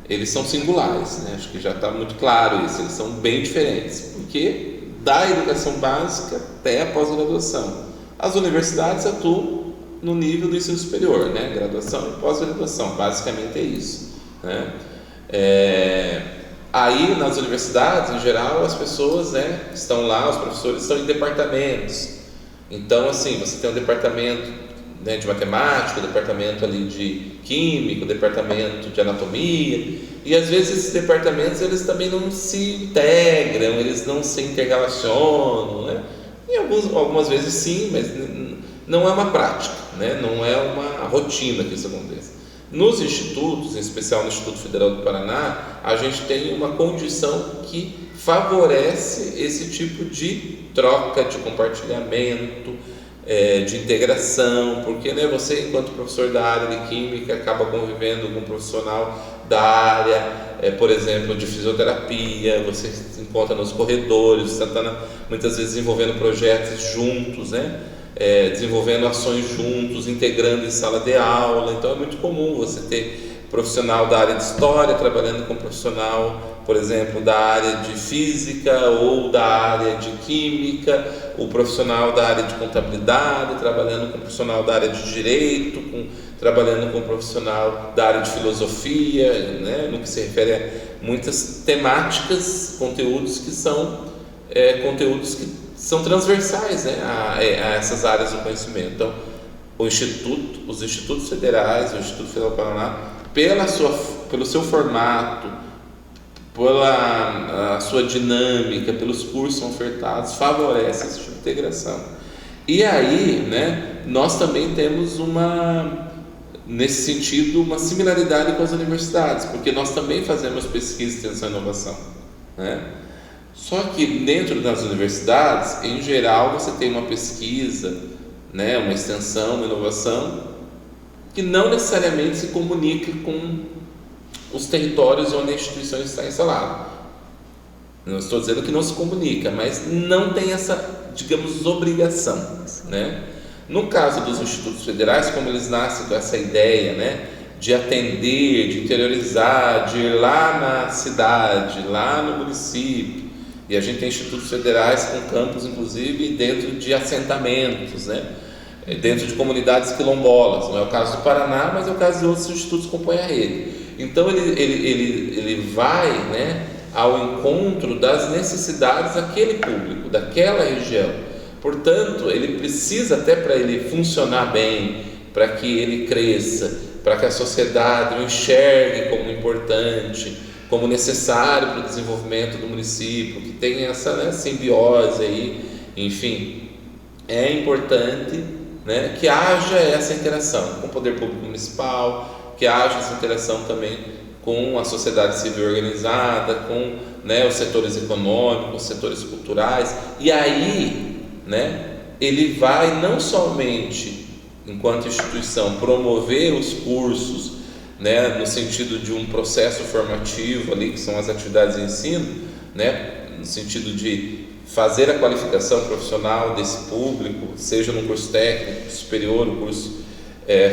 Speaker 3: eles são singulares, né, acho que já está muito claro isso, eles são bem diferentes, porque da educação básica até a pós-graduação. As universidades atuam no nível do ensino superior, né? Graduação e pós-graduação, basicamente é isso, né? Aí nas universidades, em geral, as pessoas, né, estão lá, os professores estão em departamentos. Então, assim, você tem um departamento, né, de matemática, um departamento ali de química, um departamento de anatomia, e às vezes esses departamentos eles também não se integram, eles não se interrelacionam, né? E algumas vezes sim, mas não é uma prática, né? Não é uma rotina que isso aconteça. Nos institutos, em especial no Instituto Federal do Paraná, a gente tem uma condição que favorece esse tipo de troca, de compartilhamento, de integração, porque, né, você, enquanto professor da área de química, acaba convivendo com um profissional da área, por exemplo, de fisioterapia, você se encontra nos corredores, você está muitas vezes desenvolvendo projetos juntos, né, desenvolvendo ações juntos, integrando em sala de aula. Então é muito comum você ter profissional da área de história trabalhando com profissional, por exemplo, da área de física ou da área de química, o profissional da área de contabilidade trabalhando com o profissional da área de direito, trabalhando com o profissional da área de filosofia, né, no que se refere a muitas temáticas, conteúdos que são transversais, né, a essas áreas do conhecimento. Então, os institutos federais, o Instituto Federal do Paraná, pelo seu formato, pela sua dinâmica, pelos cursos ofertados, favorece essa integração. E aí, né, nós também temos nesse sentido, uma similaridade com as universidades, porque nós também fazemos pesquisa, extensão e inovação, né? Só que dentro das universidades, em geral, você tem uma pesquisa, né, uma extensão, uma inovação, que não necessariamente se comunica com os territórios onde a instituição está instalada. Não estou dizendo que não se comunica, mas não tem essa, digamos, obrigação, né? No caso dos institutos federais, como eles nascem com essa ideia, né, de atender, de interiorizar, de ir lá na cidade, lá no município, e a gente tem institutos federais com campos, inclusive, dentro de assentamentos, né, dentro de comunidades quilombolas. Não é o caso do Paraná, mas é o caso de outros institutos que compõem a rede. Então ele vai, né, ao encontro das necessidades daquele público, daquela região. Portanto, ele precisa, até para ele funcionar bem, para que ele cresça, para que a sociedade o enxergue como importante, como necessário para o desenvolvimento do município, que tenha essa, né, simbiose aí, enfim, é importante, né, que haja essa interação com o poder público municipal, que haja essa interação também com a sociedade civil organizada, com, né, os setores econômicos, os setores culturais. E aí, né, ele vai não somente, enquanto instituição, promover os cursos, né, no sentido de um processo formativo ali, que são as atividades de ensino, né, no sentido de fazer a qualificação profissional desse público, seja no curso técnico superior, o curso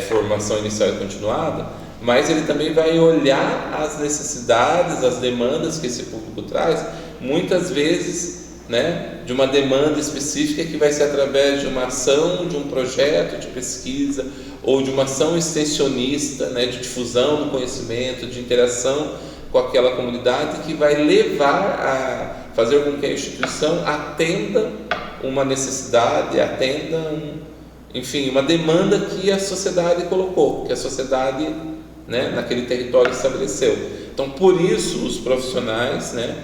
Speaker 3: formação inicial e continuada, mas ele também vai olhar as necessidades, as demandas que esse público traz, muitas vezes, né, de uma demanda específica que vai ser através de uma ação, de um projeto de pesquisa ou de uma ação extensionista, né, de difusão do conhecimento, de interação com aquela comunidade, que vai levar a fazer com que a instituição atenda uma necessidade, atenda enfim, uma demanda que a sociedade colocou, que a sociedade, né, naquele território estabeleceu. Então, por isso, os profissionais, né,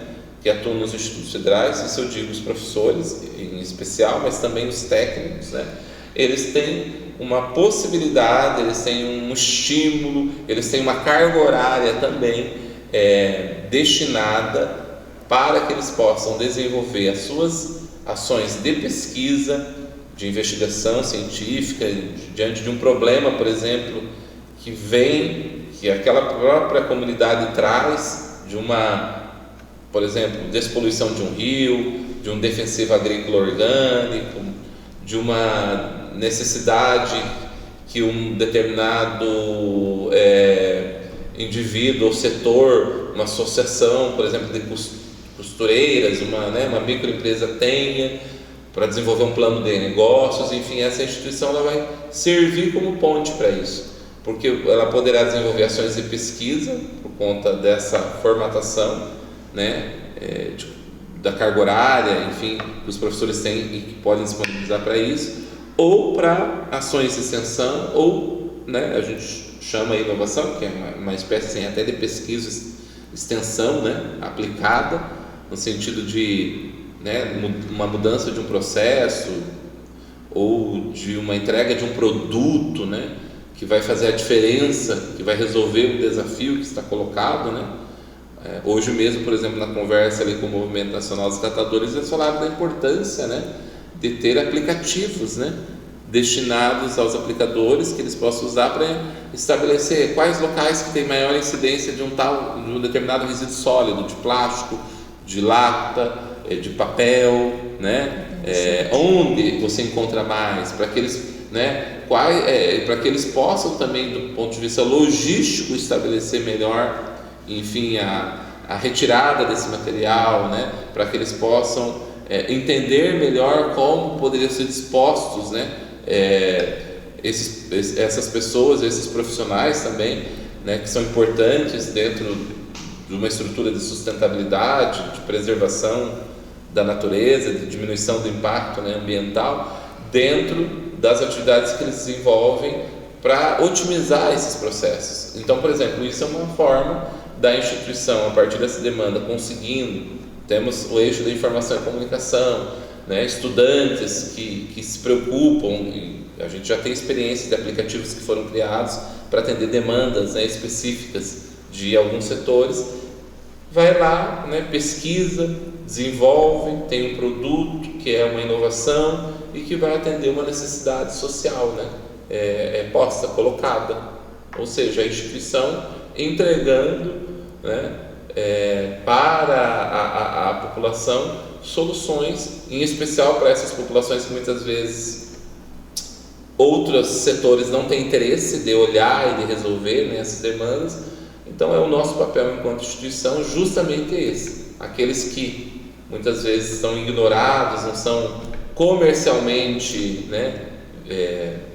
Speaker 3: que atuam nos institutos federais, isso eu digo os professores em especial, mas também os técnicos, né, eles têm uma possibilidade, eles têm um estímulo, eles têm uma carga horária também destinada para que eles possam desenvolver as suas ações de pesquisa, de investigação científica, diante de um problema, por exemplo, que aquela própria comunidade traz, por exemplo, despoluição de um rio, de um defensivo agrícola orgânico, de uma necessidade que um determinado indivíduo ou setor, uma associação, por exemplo, de costureiras, uma microempresa tenha para desenvolver um plano de negócios. Enfim, essa instituição ela vai servir como ponte para isso, porque ela poderá desenvolver ações de pesquisa por conta dessa formatação, né, da carga horária, enfim, que os professores têm e que podem disponibilizar para isso, ou para ações de extensão, ou, né, a gente chama a inovação, que é uma espécie assim, até de pesquisa, extensão, né, aplicada, no sentido de, né, uma mudança de um processo ou de uma entrega de um produto, né, que vai fazer a diferença, que vai resolver o desafio que está colocado, né. Hoje mesmo, por exemplo, na conversa ali com o Movimento Nacional dos Catadores, eles falaram da importância, né, de ter aplicativos, né, destinados aos aplicadores, que eles possam usar para estabelecer quais locais que tem maior incidência de um determinado resíduo sólido, de plástico, de lata, de papel, né, onde você encontra mais, para que eles, né, para que eles possam também, do ponto de vista logístico, estabelecer melhor, enfim, a retirada desse material, né, para que eles possam entender melhor como poderiam ser dispostos, né, essas pessoas, esses profissionais também, né, que são importantes dentro de uma estrutura de sustentabilidade, de preservação da natureza, de diminuição do impacto, né, ambiental, dentro das atividades que eles desenvolvem para otimizar esses processos. Então, por exemplo, isso é uma forma da instituição, a partir dessa demanda, temos o eixo da informação e comunicação, né, estudantes que se preocupam, e a gente já tem experiência de aplicativos que foram criados para atender demandas, né, específicas de alguns setores, vai lá, né, pesquisa, desenvolve, tem um produto que é uma inovação e que vai atender uma necessidade social, né, posta, colocada, ou seja, a instituição entregando, né, para a população soluções, em especial para essas populações que muitas vezes outros setores não têm interesse de olhar e de resolver, né, essas demandas. Então o nosso papel enquanto instituição justamente esse, aqueles que muitas vezes são ignorados, não são comercialmente, né,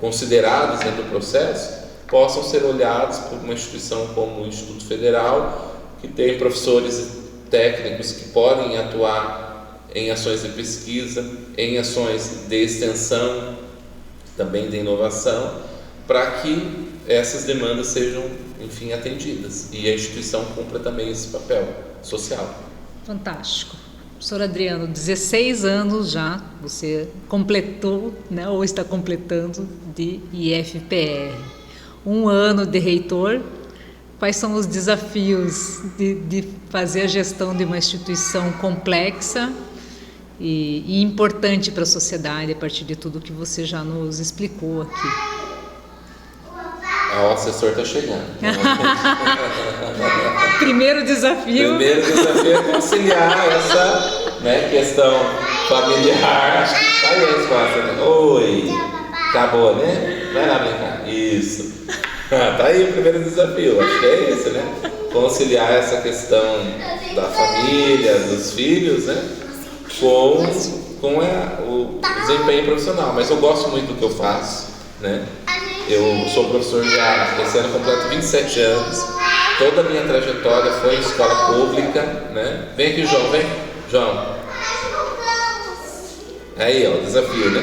Speaker 3: considerados dentro do processo, possam ser olhados por uma instituição como o Instituto Federal, que tem professores técnicos que podem atuar em ações de pesquisa, em ações de extensão, também de inovação, para que essas demandas sejam, enfim, atendidas, e a instituição cumpra também esse papel social.
Speaker 2: Fantástico. Professor Adriano, 16 anos já você completou, né, ou está completando, de IFPR. 1 ano de reitor. Quais são os desafios de fazer a gestão de uma instituição complexa e importante para a sociedade, a partir de tudo que você já nos explicou aqui?
Speaker 3: O assessor está chegando.
Speaker 2: Primeiro desafio
Speaker 3: é conciliar essa, né, questão familiar. Acho que tá aí a resposta, né? Oi, acabou, né? Vai lá brincar. Isso. Tá aí o primeiro desafio, acho que é esse, né? Conciliar essa questão da família, dos filhos, né, com o desempenho profissional. Mas eu gosto muito do que eu faço, né? Eu sou professor já, esse ano completo 27 anos. Toda a minha trajetória foi em escola pública, né? Vem aqui, João, vem. João. Aí, ó, desafio, né?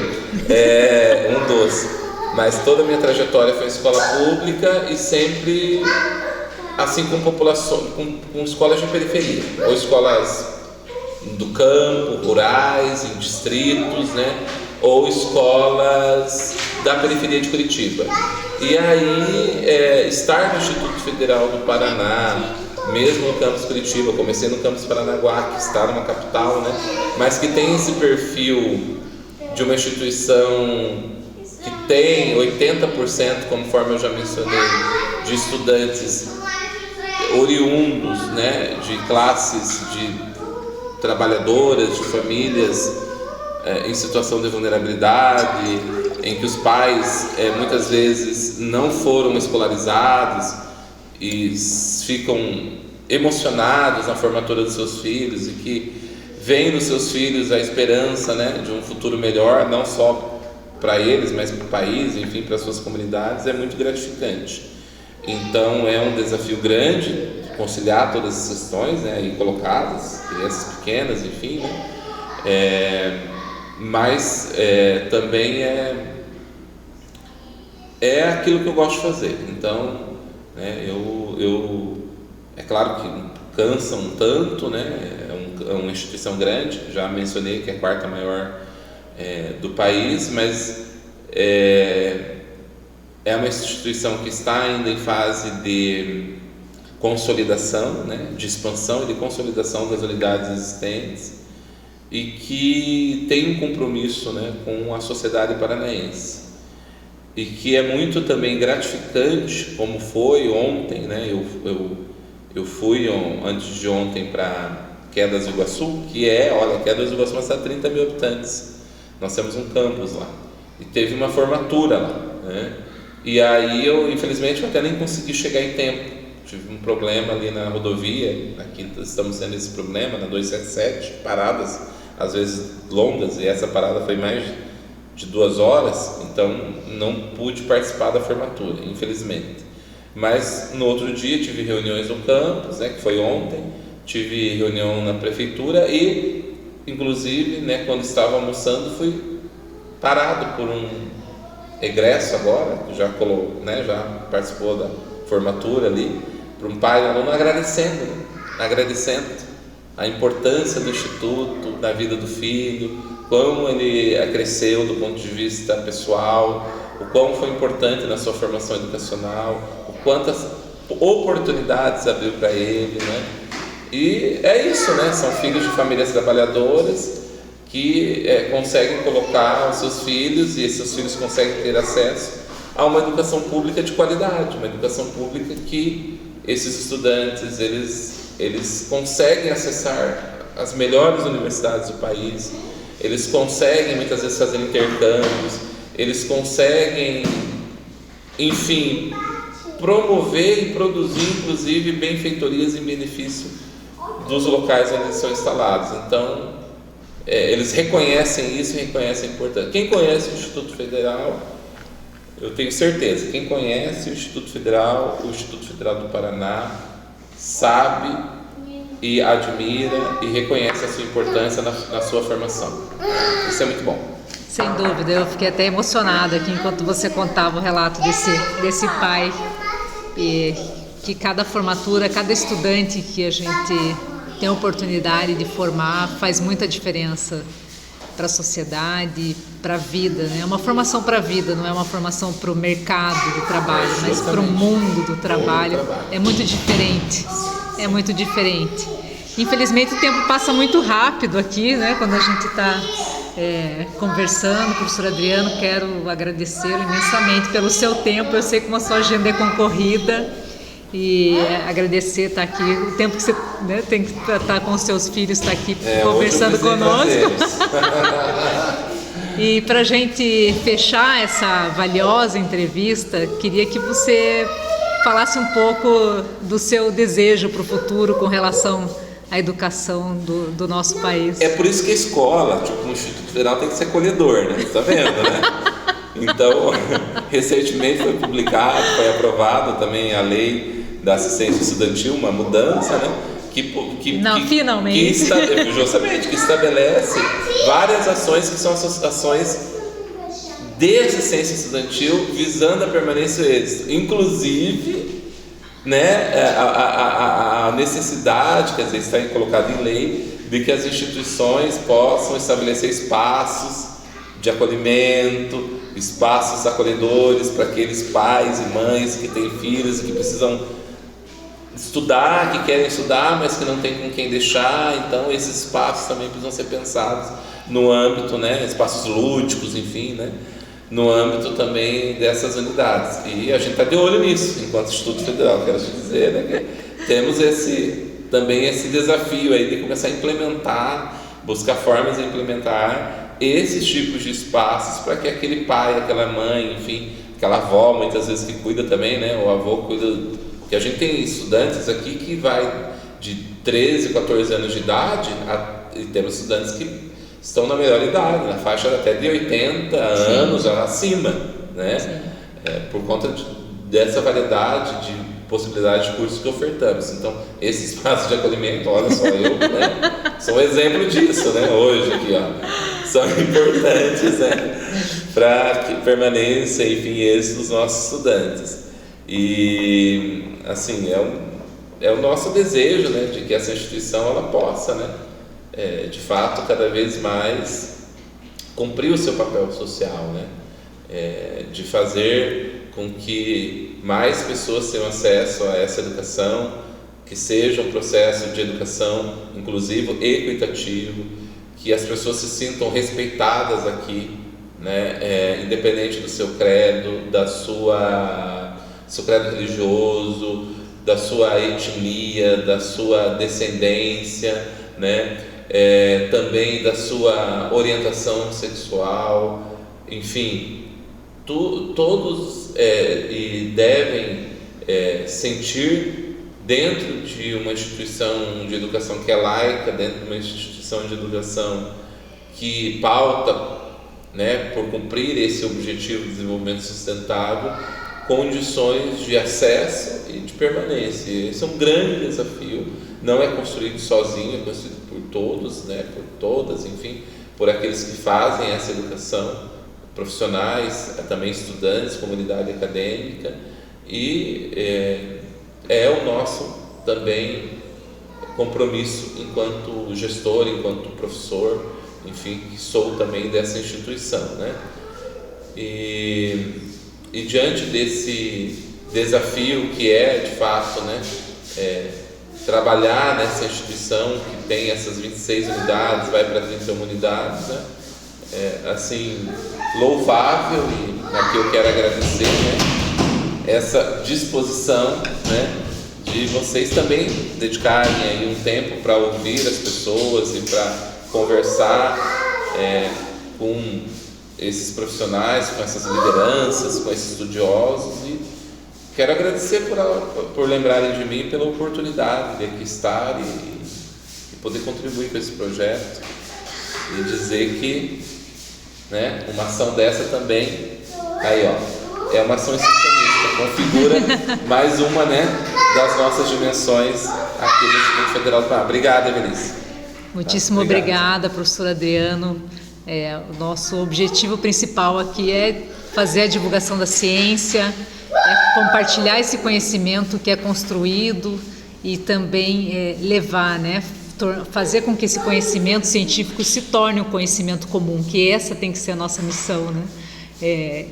Speaker 3: Um dos. Mas toda a minha trajetória foi em escola pública e sempre assim com população, com escolas de periferia, ou escolas do campo, rurais, em distritos, né? Ou escolas da periferia de Curitiba. E aí, estar no Instituto Federal do Paraná, mesmo no campus Curitiba, eu comecei no campus Paranaguá, que está numa capital, né? Mas que tem esse perfil de uma instituição que tem 80%, conforme eu já mencionei, de estudantes oriundos, né, de classes de trabalhadoras, de famílias em situação de vulnerabilidade, em que os pais muitas vezes não foram escolarizados e ficam emocionados na formatura dos seus filhos e que veem nos seus filhos a esperança, né, de um futuro melhor, não só para eles, mas para o país, enfim, para as suas comunidades, é muito gratificante. Então é um desafio grande conciliar todas as questões, né, aí colocadas, crianças pequenas, enfim, né, mas também é aquilo que eu gosto de fazer. Então, né, é claro que cansa um tanto, né, é uma instituição grande, já mencionei que é a quarta maior do país, mas é uma instituição que está ainda em fase de consolidação, né, de expansão e de consolidação das unidades existentes e que tem um compromisso, né, com a sociedade paranaense e que é muito também gratificante, como foi ontem, né, eu fui antes de ontem para Quedas do Iguaçu, Quedas do Iguaçu é uma cidade de 30 mil habitantes. Nós temos um campus lá e teve uma formatura lá, né? E aí infelizmente eu até nem consegui chegar em tempo, tive um problema ali na rodovia, aqui estamos tendo esse problema na 277, paradas às vezes longas, e essa parada foi mais de 2 horas, então não pude participar da formatura, infelizmente. Mas no outro dia tive reuniões no campus, né, que foi ontem, tive reunião na prefeitura e inclusive, né, quando estava almoçando, fui parado por um egresso agora, que já participou da formatura ali, para um pai e aluno agradecendo a importância do Instituto na vida do filho, como ele cresceu do ponto de vista pessoal, o quão foi importante na sua formação educacional, o quantas oportunidades abriu para ele, né? E é isso, né? São filhos de famílias trabalhadoras que conseguem colocar os seus filhos e esses filhos conseguem ter acesso a uma educação pública de qualidade, uma educação pública que esses estudantes eles conseguem acessar as melhores universidades do país, eles conseguem muitas vezes fazer intercâmbios, eles conseguem, enfim, promover e produzir inclusive benfeitorias em benefício dos locais onde eles são instalados. Então eles reconhecem isso e reconhecem a importância. Quem conhece o Instituto Federal, eu tenho certeza, quem conhece o Instituto Federal do Paraná, sabe e admira e reconhece a sua importância na sua formação. Isso é muito bom.
Speaker 2: Sem dúvida, eu fiquei até emocionada aqui enquanto você contava o relato desse pai, e que cada formatura, cada estudante que a gente tem a oportunidade de formar faz muita diferença para a sociedade, para a vida, né? É uma formação para a vida, não é uma formação para o mercado do trabalho, mas para o mundo do trabalho. É muito diferente, Infelizmente o tempo passa muito rápido aqui, né? Quando a gente está conversando. Professor Adriano, quero agradecê-lo imensamente pelo seu tempo. Eu sei como a sua agenda é concorrida. E agradecer estar aqui, o tempo que você, né, tem que estar com os seus filhos, estar aqui conversando conosco. E para a gente fechar essa valiosa entrevista, queria que você falasse um pouco do seu desejo para o futuro com relação à educação do nosso país.
Speaker 3: É por isso que a escola, no Instituto Federal, tem que ser acolhedor, né? Está vendo, né? Então, recentemente foi publicado, foi aprovado também a lei da assistência estudantil, uma mudança, né?
Speaker 2: finalmente.
Speaker 3: Justamente, que estabelece várias ações que são ações de assistência estudantil visando a permanência e o êxito, inclusive, né, a necessidade, quer dizer, está colocado em lei, de que as instituições possam estabelecer espaços de acolhimento, espaços acolhedores para aqueles pais e mães que têm filhos e que precisam estudar, que querem estudar, mas que não tem com quem deixar. Então esses espaços também precisam ser pensados no âmbito, né, espaços lúdicos, enfim, né, no âmbito também dessas unidades. E a gente está de olho nisso, enquanto Instituto Federal, quero te dizer, né, que temos também esse desafio aí de começar a implementar, buscar formas de implementar esses tipos de espaços para que aquele pai, aquela mãe, enfim, aquela avó, muitas vezes que cuida também, né, o avô cuida, porque a gente tem estudantes aqui que vai de 13, 14 anos de idade, e temos estudantes que estão na melhor idade, na faixa até de 80 anos acima, né? Por conta dessa variedade de possibilidades de cursos que ofertamos. Então, esse espaço de acolhimento, olha só, né, sou um exemplo disso, né, hoje aqui, ó, são importantes, né, para permanência, enfim, êxito dos nossos estudantes. E, assim, é o nosso desejo, né, de que essa instituição ela possa, né, de fato, cada vez mais cumprir o seu papel social, né, de fazer com que mais pessoas tenham acesso a essa educação, que seja um processo de educação inclusivo e equitativo, que as pessoas se sintam respeitadas aqui, né, independente do seu credo, seu credo religioso, da sua etnia, da sua descendência, né, também da sua orientação sexual, enfim, todos e devem sentir dentro de uma instituição de educação que é laica, dentro de uma instituição de educação que pauta, né, por cumprir esse objetivo de desenvolvimento sustentável, condições de acesso e de permanência. Esse é um grande desafio, não é construído sozinho, é construído por todos, né, por todas, enfim, por aqueles que fazem essa educação, profissionais, também estudantes, comunidade acadêmica, e é o nosso também compromisso enquanto gestor, enquanto professor, enfim, que sou também dessa instituição, né? E diante desse desafio que de fato, né, trabalhar nessa instituição que tem essas 26 unidades, vai para 31 unidades, né, assim, louvável, e aqui eu quero agradecer, né, essa disposição, né, de vocês também dedicarem aí um tempo para ouvir as pessoas e para conversar com esses profissionais, com essas lideranças, com esses estudiosos, e quero agradecer por lembrarem de mim, pela oportunidade de aqui estar e poder contribuir com esse projeto, e dizer que, né, uma ação dessa também, aí ó, é uma ação institucionalista, configura mais uma, né, das nossas dimensões aqui do Instituto Federal do Paraná. Obrigado, Evelise.
Speaker 2: Muitíssimo obrigada, professor Adriano. O nosso objetivo principal aqui é fazer a divulgação da ciência, compartilhar esse conhecimento que é construído e também levar, né, fazer com que esse conhecimento científico se torne um conhecimento comum, que essa tem que ser a nossa missão, né?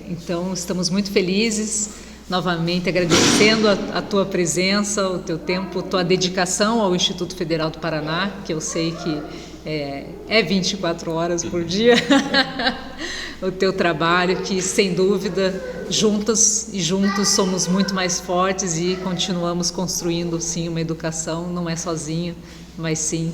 Speaker 2: Então, estamos muito felizes, novamente agradecendo a tua presença, o teu tempo, tua dedicação ao Instituto Federal do Paraná, que eu sei que é 24 horas por dia, o teu trabalho, que sem dúvida, juntas e juntos somos muito mais fortes e continuamos construindo sim uma educação, não é sozinho, mas sim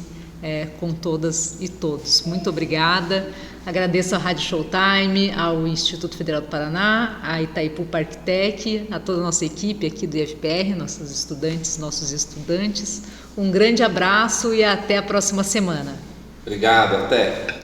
Speaker 2: com todas e todos. Muito obrigada. Agradeço à Rádio Showtime, ao Instituto Federal do Paraná, à Itaipu Parktec, a toda a nossa equipe aqui do IFPR, nossos estudantes. Um grande abraço e até a próxima semana.
Speaker 3: Obrigado, até.